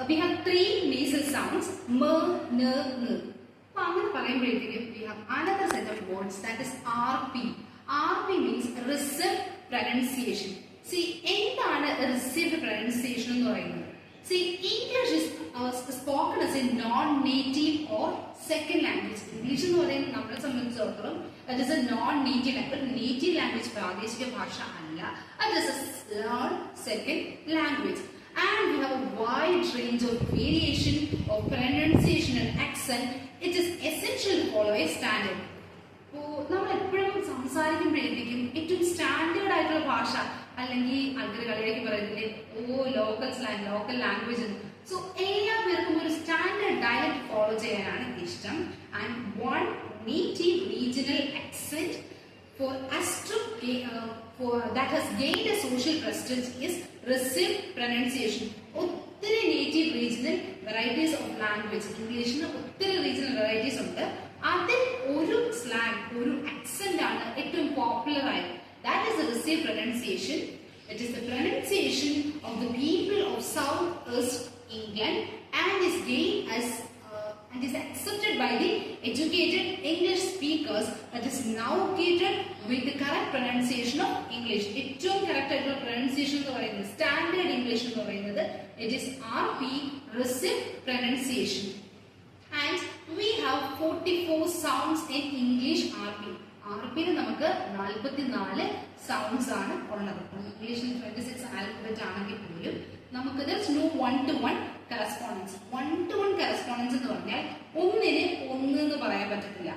We have three nasal sounds, m, n, n. We have another set of words, that is RP. RP means received pronunciation. See, എന്താണ് received pronunciation എന്ന് പറയുന്നത്? See, English is spoken as a non-native or second language. English എന്ന് പറയുന്നത് നമ്മളെ സംബന്ധിച്ചിടത്തോളം it is a non-native language. Native language പ്രാദേശിക ഭാഷ അല്ല. It is a third, second language. And we have a wide range of variation of pronunciation and accent. It is essential to follow a standard. നമ്മൾ എപ്പോഴും സംസാരിക്കുമ്പോഴേക്കും ഏറ്റവും standard ആയിട്ടുള്ള ഭാഷ അല്ലെങ്കിൽ ആൾക്കാർ കളിയാക്കി പറയുന്നില്ലേ local slang, local language. So എല്ലാ പേർക്കും ഒരു സ്റ്റാൻഡേർഡ് ഡയലക്ട് ഫോളോ ചെയ്യാനാണ് ഇഷ്ടം. And one native regional accent for us to that has gained a social prestige is received pronunciation. ഒത്തിരി native regional varieties of language, ഇംഗ്ലീഷിന് ഒത്തിരി റീജിയണൽ വെറൈറ്റീസ് ഉണ്ട്. അതിൽ ഒരു സ്ലാങ്, ഒരു ആക്സെന്റ് ആണ് ഏറ്റവും പോപ്പുലർ ആയത്. That is the received pronunciation. It is the pronunciation of the people of South-East England and is gained as and is accepted by the educated English speakers. That is now catered with the correct pronunciation of English. ഏറ്റവും correct ആയിട്ടുള്ള pronunciation എന്ന് പറയുന്നത് standard English എന്ന് പറയുന്നത് it is RP, received pronunciation. And we have 44 sounds in English RP. RP യിൽ നമുക്ക് 44 sounds ആണ് ഉള്ളത്. ഇംഗ്ലീഷിൽ 26 ആൽഫബറ്റ് ആണെങ്കിൽ പോലും നമുക്ക് there is no one-to-one correspondence. One-to-one correspondence എന്ന് പറഞ്ഞാൽ ഒന്നിന് ഒന്ന് എന്ന് പറയാൻ പറ്റത്തില്ല.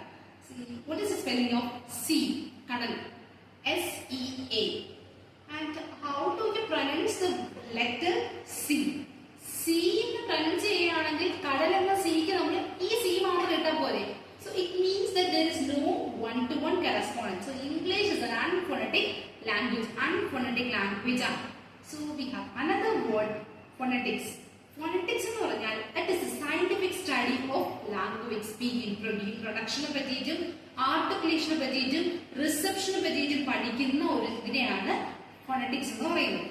What is the spelling of sea? കടൽ, SEA. And how do you pronounce the letter C? C എന്ന് പ്രൊനൗൺസ് ചെയ്യുകയാണെങ്കിൽ കടൽ എന്ന സിക്ക് നമ്മൾ ഈ സി മാത്രം ഇട്ടാൽ പോരെ. So it means that there is no one-to-one correspondence. So English is an unphonetic language. Unphonetic language. So we have another word, phonetics. Phonetics എന്ന് പറഞ്ഞാൽ it is a scientific study of language speaking, പ്രൊഡക്ഷനെ പറ്റിയിട്ടും ആർട്ടിക്കുലേഷനെ പറ്റിയിട്ടും റിസപ്ഷനെ പറ്റിയിട്ടും പഠിക്കുന്ന ഒരു ഇതിനെയാണ് phonetics എന്ന് പറയുന്നത്.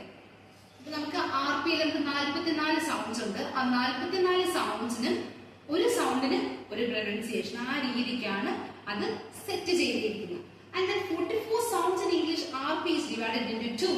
അപ്പൊ നമുക്ക് RP യിൽ നമുക്ക് 44 സൗണ്ട്സ് ഉണ്ട്. ആ 44 സൗണ്ട്സിന് ഒരു സൗണ്ടിന് ഒരു പ്രൊനൗൺസിയേഷൻ, ആ രീതിക്കാണ് അത് സെറ്റ് ചെയ്തിരിക്കുന്നത്. And then 44 sounds in English RP is divided into two,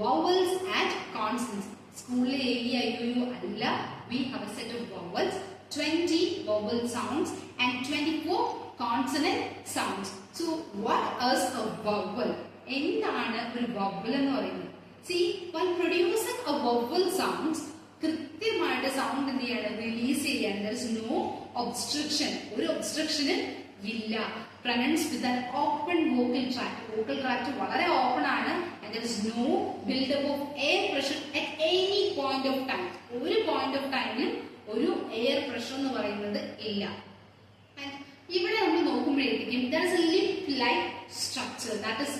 vowels and consonants. സ്കൂളിലെ AEIOU അല്ല, we have a set of vowels, 20 vowel sounds and 24 consonant sounds. So what is a vowel? എന്താണ് ഒരു vowel എന്ന് പറയുന്നത്? See, while producing a vowel sounds, കൃത്യമായിട്ട് sound എന്ത് ചെയ്യാണ്, release ചെയ്യാണ്. There is no obstruction. ഒരു ഒബ്സ്ട്രക്ഷനും ഇല്ല. Pronounced with an open vocal tract. Vocal tract വളരെ ഓപ്പൺ ആണ്. And there is no build-up of air pressure at any point of time. ഒരു point of time ഒരു air pressure എന്ന് പറയുന്നത് ഇല്ല. And ഇവിടെ നമ്മൾ നോക്കുമ്പോഴേക്കും there is a lip-like structure, that is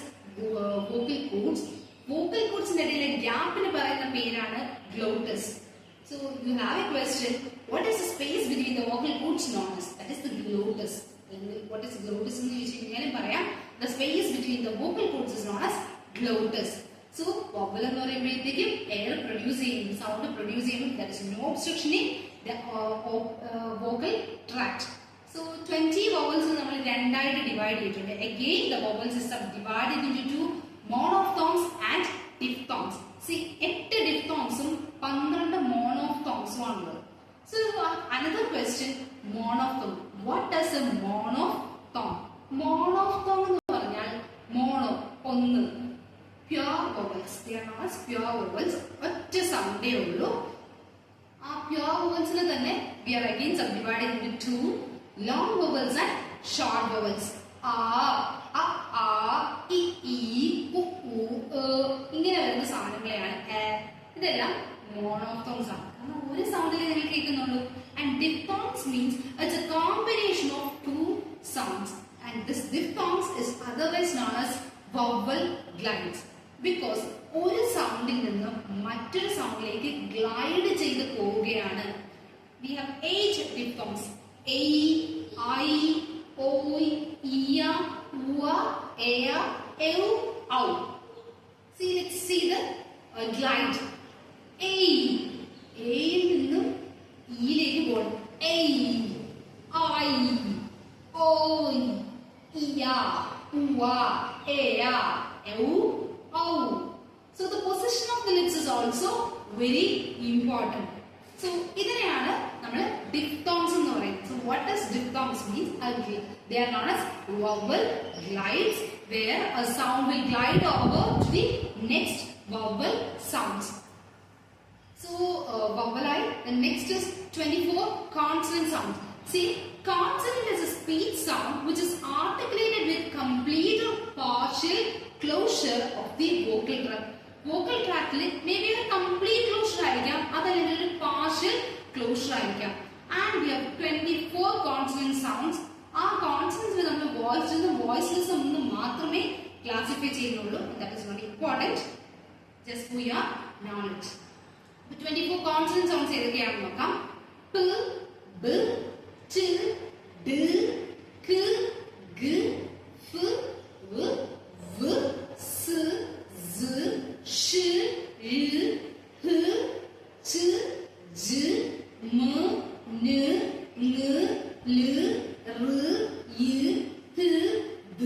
vocal cords. Vocal cordsന്റെ ഇടയിലെ ഗ്യാപ്പിന് പറയുന്ന പേരാണ് glottis. So you have a question, what is the space between the vocal cords known as? That is the glottis. What is glottis എന്ന് ചോദിച്ചാൽ ഇങ്ങനെ പറയാം, the space between the vocal cords is known as glottis. So vowel എന്ന് പറയുമ്പോഴത്തേക്കും air produce ചെയ്യുന്നു, sound produce ചെയ്യുന്നു. there is no obstruction in the vocal tract. So 20 vowels നമ്മൾ രണ്ടായിട്ട് ഡിവൈഡ് ചെയ്തിട്ടുണ്ട്. Again the vowels is divided into two, monophthongs and diphthongs. See, 8 diphthongസും 12 monophthongസും ആണുള്ളത്. So another question, monophthong. What does a monophthong? Monophthong എന്ന് പറഞ്ഞാൽ mono ഒന്ന്, pure vowels. They are known as pure vowels. ഒറ്റ സൗണ്ടേ ഉള്ളൂ. ആ pure vowelsനെ തന്നെ we are again subdivided into two, long vowels and short vowels. ആ അ ആ ഇ ഈ ഉ ഊ ഇങ്ങനെ വരുന്ന സാധനങ്ങളെയാണ് ഇതെല്ലാം മോണോഫ്തോങ്സ് ആണ്. കാരണം ഒരു സൗണ്ടിൽ നിങ്ങൾ കേൾക്കുന്നുള്ളൂ. And diphthongs means it's a combination of two sounds, and this diphthongs is otherwise known as vowel glides because ഒരു സൗണ്ടിൽ നിന്നും മറ്റൊരു സൗണ്ടിലേക്ക് ഗ്ലൈഡ് ചെയ്ത് പോവുകയാണ്. We have 8 diphthongs: a, I, o, ia, ua, ea, eu, au. See, let's see the glide. A യിൽ നിന്നും So the position of the lips is also very important. So ഇതിനെയാണ് നമ്മൾ diphthongs എന്ന് പറയുന്നത്. So what does diphthongs mean? They are known as vowel glides, where a sound will glide over to the next vowel sounds. So vowel I. The next is 24 consonant sounds. See, consonant is a speech sound which is articulated with complete or partial closure of the vocal tract. Vocal tract maybe a complete closure ആയിരിക്കാം, അതല്ലെങ്കിൽ ഒരു partial closure ആയിരിക്കാം. And we have 24 consonant sounds. ആ consonants നമ്മൾ voiceless ഒന്നും മാത്രമേ classify ചെയ്യുന്നുള്ളൂ. That is very important. Just for your knowledge. 24 consonant sounds ഏതൊക്കെയാണെന്ന് നോക്കാം. P, B, T, D, K, G, F, V, V, S, Z, Sh, L, H, Ch, J, M, N, N, L, R, Y, T, B.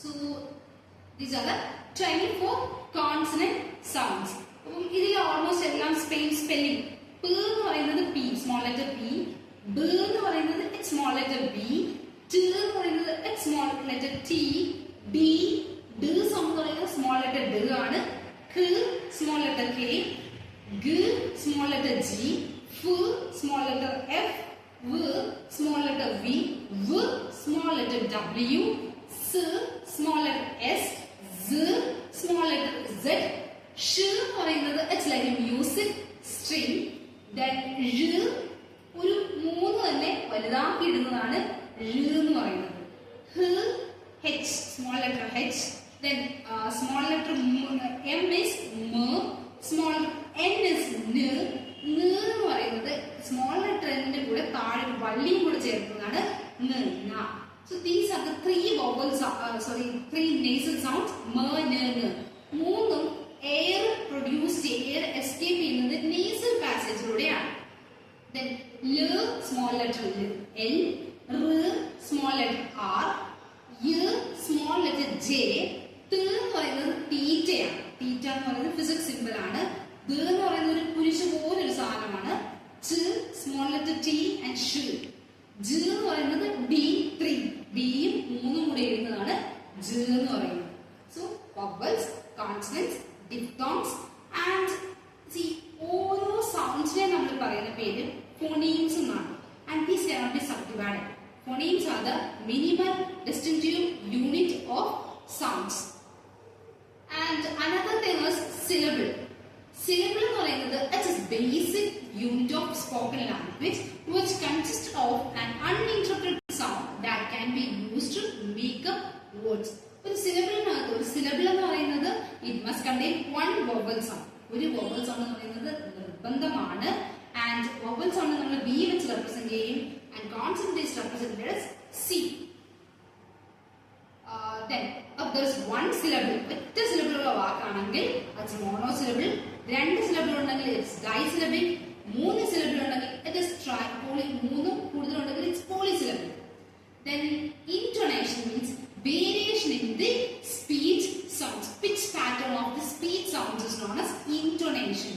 So these are the 24 consonant sounds. ഇതിൽ almost എല്ലാം spelling. P എന്ന് പറയുന്നത് P, small letter P. B എന്ന് പറയുന്നത് small letter B. T എന്ന് പറയുന്നത് small letter T. D sound എന്ന് പറയുന്നത് സ്മോൾ ലെറ്റർ D ആണ്. K small letter K. G small letter G. F small letter F. V small letter V. V small letter W. S small letter S. Z small letter Z. Sh എന്ന് പറയുന്നത് it's like A music string. Then ഴ ഒരു 3 തന്നെ വലുതാക്കി ഇടുന്നതാണ് ഴ എന്ന് പറയുന്നത്. ഹ, H small letter H. Then small letter M is M. Small N is N. എന്ന് പറയുന്നത് സ്മോൾ ലെറ്റർ Nന്റെ കൂടെ താഴെ വള്ളിയും കൂടെ ചേർക്കുന്നതാണ് N. So these are the three vowels, three nasal sounds. M, N, N. മൂന്നും എയർ പ്രൊഡ്യൂസ് എയർ എസ്കേപ്പ് ചെയ്യുന്നത് nasal പാസേജിലൂടെയാണ്. Then L small letter L, R small letter R, Y small letter J. T എന്ന് പറയുന്നത് തീറ്റയാണ്. തീറ്റ എന്ന് പറയുന്നത് physics simple ആണ്. D എന്ന് പറയുന്നത് ഒരു കുരിശ് പോലൊരു സാധനമാണ്. Ch small letter T and sh. J എന്ന് പറയുന്നത് D, 3. Dയും 3ഉം കൂടെ എഴുതുന്നതാണ് J എന്ന് പറയുന്നത്. So vowels, consonants, diphthongs, and see ഓരോ സൗണ്ട്സിനെ നമ്മൾ പറയുന്ന പേര് phonemes എന്നാണ്. And these cannot be subdivided. Phonemes are the minimal distinctive unit of sounds. And another thing is syllable. Syllable എന്ന് പറയുന്നത് it is basic unit of spoken language which consists of an uninterrupted sound that can be used to make up words. ഒരു സിലബിളിനകത്ത് ഒരു syllable എന്ന് പറയുന്നത് it must contain one vowel sound. ഒരു vowel sound എന്ന് പറയുന്നത് നിർബന്ധമാണ്. And vowel sound നമ്മൾ B വെച്ച് റെപ്രസെന്റ് ചെയ്യും. And consonant is represented as C. Then if there is one syllable, ഒറ്റ syllable ഉള്ള വാക്കാണെങ്കിൽ അത് monosyllable. 2 syllable ഉണ്ടെങ്കിൽ it's disyllabic. 3 syllable ഉണ്ടെങ്കിൽ it is tripoly. 3 കൂടുതലുണ്ടെങ്കിൽ it's polysyllabic. Then intonation means variation in the speech sounds. Pitch pattern of the speech sounds is known as intonation.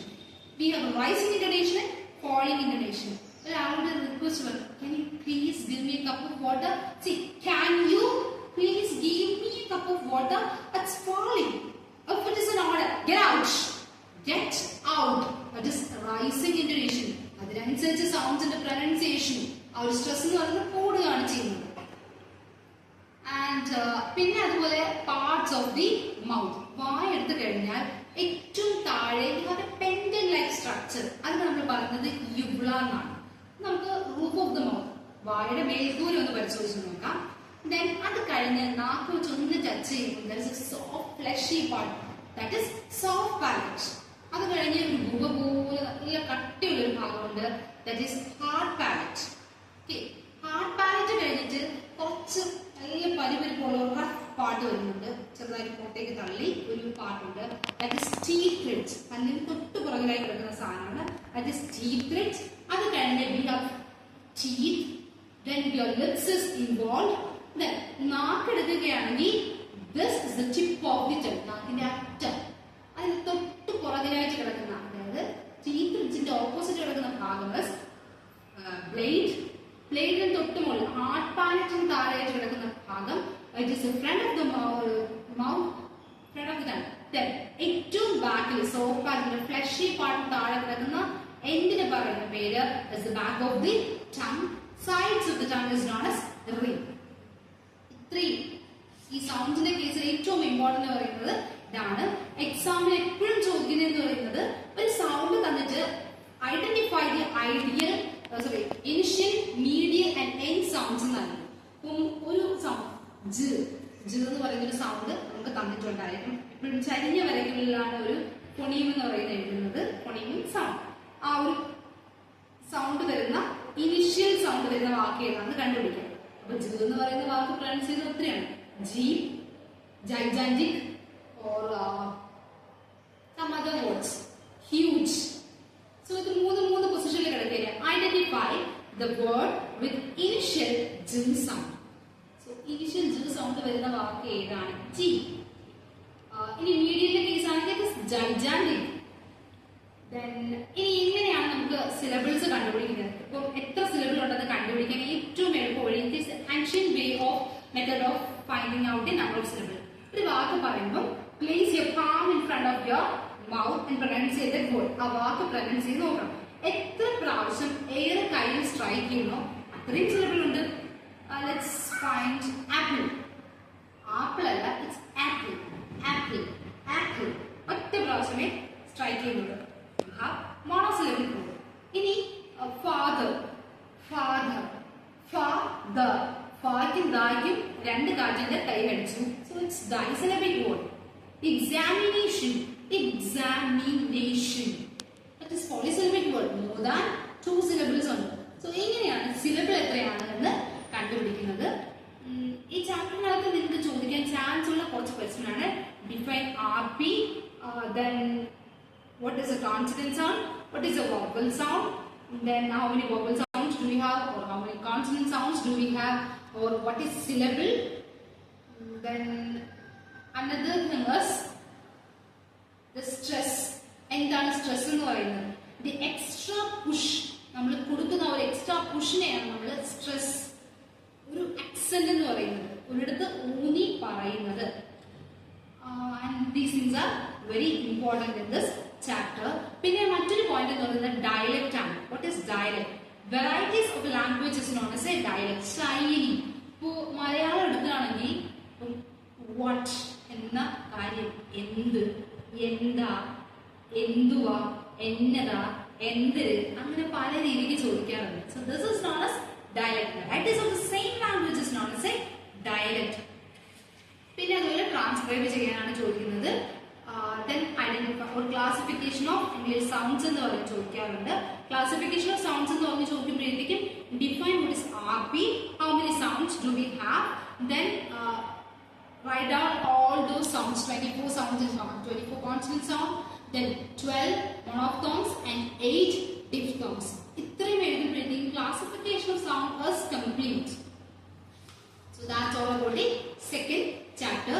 We have rising intonation and falling intonation. Well, I would request you, can you please give me a cup of water? See, can you please give me a cup of water? It's falling. If it is an order, get out. Get out. That is rising intonation. അതിനനുസരിച്ച് സൗണ്ട്സിന്റെ pronunciation ആ ഒരു stress എന്ന് പറയുന്നത് കൂടുകയാണ് ചെയ്യുന്നത്. And പിന്നെ അതുപോലെ parts of the mouth. വായ എടുത്തു കഴിഞ്ഞാൽ ഏറ്റവും താഴെ പെൻഡൻ ലൈക്ക് സ്ട്രക്ചർ, അത് നമ്മൾ പറയുന്നത് യുബ്ല എന്നാണ്. നമുക്ക് റൂഫ് ഓഫ് ദ മൗത്ത്, വായുടെ മേൽക്കൂര ഒന്ന് പരിശോധിച്ച് നോക്കാം. ദെൻ അത് കഴിഞ്ഞ് നാക്ക് വെച്ച് ഒന്ന് ടച്ച് ചെയ്യുമ്പോൾ soft fleshy part, that is soft palate. അത് കഴിഞ്ഞ് ഒരു ഗുഹ പോലെ നല്ല കട്ടിയുള്ള ഒരു ഭാഗമുണ്ട്, that is hard palate. Okay, hard palate കഴിഞ്ഞിട്ട് കുറച്ച് നല്ല പരിപരിപ്പുള്ള റഫ് പാർട്ട് വരുന്നുണ്ട്, ചെറുതായിട്ട് പുറത്തേക്ക് തള്ളി ഒരു പാർട്ടുണ്ട്, ദാറ്റ് ഈസ് ടീത്ത് ത്രെഡ്സ്. പല്ലിന് തൊട്ട് പുറകിലായി കിടക്കുന്ന സാധനമാണ്, ദാറ്റ് ഈസ് ടീത്ത് ത്രെഡ്സ്. അത് കഴിഞ്ഞ് we have teeth, then your lips is involved. Then നാക്ക് എടുക്കുകയാണെങ്കിൽ this is the tip of the tongue, നാക്കിന്റെ അറ്റം. is the front of the mouth, front of the tongue. Then ഏറ്റവും ബാക്കിൽ soft ആയിട്ടുള്ള fleshy part താഴെ കിടക്കുന്ന എന്തിനെ പറയുന്ന പേര് is the back of the tongue. Sides of the tongue is known as ring. ഇത്രയും ഈ സൗണ്ട്സിന്റെ കേസിൽ ഏറ്റവും ഇമ്പോർട്ടന്റ് എന്ന് പറയുന്നത് ഇതാണ്. എക്സാമിന് എപ്പോഴും ചോദിക്കുന്നത് എന്ന് പറയുന്നത് ഒരു സൗണ്ട് തന്നിട്ട് identify the ideal initial medial and end sounds എന്നാണ്. ഒരു സൗണ്ട് ജ് എന്ന് പറയുന്ന ഒരു സൗണ്ട് നമുക്ക് തന്നിട്ടുണ്ടായിരിക്കും. എപ്പോഴും ചരിഞ്ഞ വരകളിലാണ് ഒരു ഫൊണീം എന്ന് പറയുന്നത് എഴുതുന്നത്. Phoneme sound. ആ ഒരു സൗണ്ട് വരുന്ന ഇനിഷ്യൽ സൗണ്ട് വരുന്ന വാക്ക് ഏതാണെന്ന് കണ്ടുപിടിക്കാം. അപ്പൊ ജ് എന്ന് പറയുന്ന വാക്ക് പ്രൊനൗൺസ് ചെയ്യുന്നത് ഒത്തിരിയാണ്. G, gigantic or some other words, huge. So ഇത് മൂന്ന് പൊസിഷനിൽ കിടക്കുക. Identify the word with initial j sound. So initial j sound വരുന്ന വാക്ക് ഏതാണ്? ജി. ഇനി മീഡിയന്റെ കേസ് ആണെങ്കിൽ gigantic. Then ഇനി എങ്ങനെയാണ് നമുക്ക് സിലബിൾസ് കണ്ടുപിടിക്കുന്നത്? ഇപ്പം എത്ര സിലബിൾ ഉണ്ടെന്ന് കണ്ടുപിടിക്കാൻ ഏറ്റവും എളുപ്പ വഴി ancient way of method of finding out the number of syllables. ഒരു വാക്ക് പറയുമ്പോൾ place your palm in front of your mouth and pronounce that word. ആ വാക്ക് പ്രൊനൗൺസ് ചെയ്ത് നോക്കണം. എത്ര പ്രാവശ്യം എയർ കയ്യിൽ സ്ട്രൈക്ക് ചെയ്യുന്നോ അത്രയും സിലബിൾ ഉണ്ട്. Let's find apple. ആപ്പിൾ അല്ല, ഇറ്റ്സ് ആപ്പിൾ. ആപ്പിൾ ആപ്പിൾ ഒറ്റ പ്രാവശ്യമേ സ്ട്രൈക്ക് ചെയ്യുന്നുള്ളൂ. മോണോസിലബിൾ ഉണ്ട്. ഇനി ഫാദർ ഫാദർ ഫാദർ ഫായ്ക്കും ദായ്ക്കും രണ്ട് കാറ്റിന്റെ കൈ കടിച്ചു. So it's disyllabic word. Examination examination that is polysyllabic word. More than 2 syllables ഉണ്ട്. സോ എങ്ങനെയാണ് സിലബിൾ എത്രയാണ് എന്ന് കണ്ടുപിടിക്കുന്നത്? ഈ ചാപ്റ്ററിനകത്ത് നിങ്ങൾക്ക് ചോദിക്കാൻ ചാൻസ് ഉള്ള കുറച്ച് ക്വസ്റ്റ്യൻ ആണ്. Define RP, then what is a consonant sound, what is a vowel sound, then how many vowel sounds do we have, or how many consonant sounds do we have, or what is syllable. Then another thing is the stress. എന്താണ് stress എന്ന് പറയുന്നത്? the extra push, നമ്മൾ കൊടുക്കുന്ന ഒരു extra പുഷിനെയാണ് നമ്മൾ stress, ഒരു accent എന്ന് പറയുന്നത്, ഒരിടത്ത് ഊന്നി പറയുന്നത്. and these things are very important in this chapter. പിന്നെ മറ്റൊരു പോയിന്റ് എന്ന് പറയുന്നത് ഡയലക്റ്റ് ആണ്. what is dialect? varieties of language is known as a dialect. ശൈലി. ഇപ്പോ മലയാളം എടുക്കുകയാണെങ്കിൽ വാട്ട് എന്ന കാര്യം, എന്ത്, എന്താ, എന്തുവാ, എന്നതാ, എന്തിര്, അങ്ങനെ പല രീതിക്ക് ചോദിക്കാറുണ്ട്. so this is known as dialect. varieties of the same language is known as a dialect. പിന്നെ അതുപോലെ ട്രാൻസ്ക്രൈബ് ചെയ്യാനാണ് ചോദിക്കുന്നത്. then identify or classification of English sounds എന്ന് പറഞ്ഞ് ചോദിക്കാറുണ്ട്. classification of sounds എന്ന് പറഞ്ഞ് ചോദിക്കുമ്പോഴേക്കും define what is RP, how many sounds do we have, then write down all those sounds. 24 sounds is 24 consonant sound, then 12 monophthongs and 8 diphthongs. ഇത്രയും എഴുതുമ്പോഴേക്കും classification of sound is complete. So that's all about the second chapter.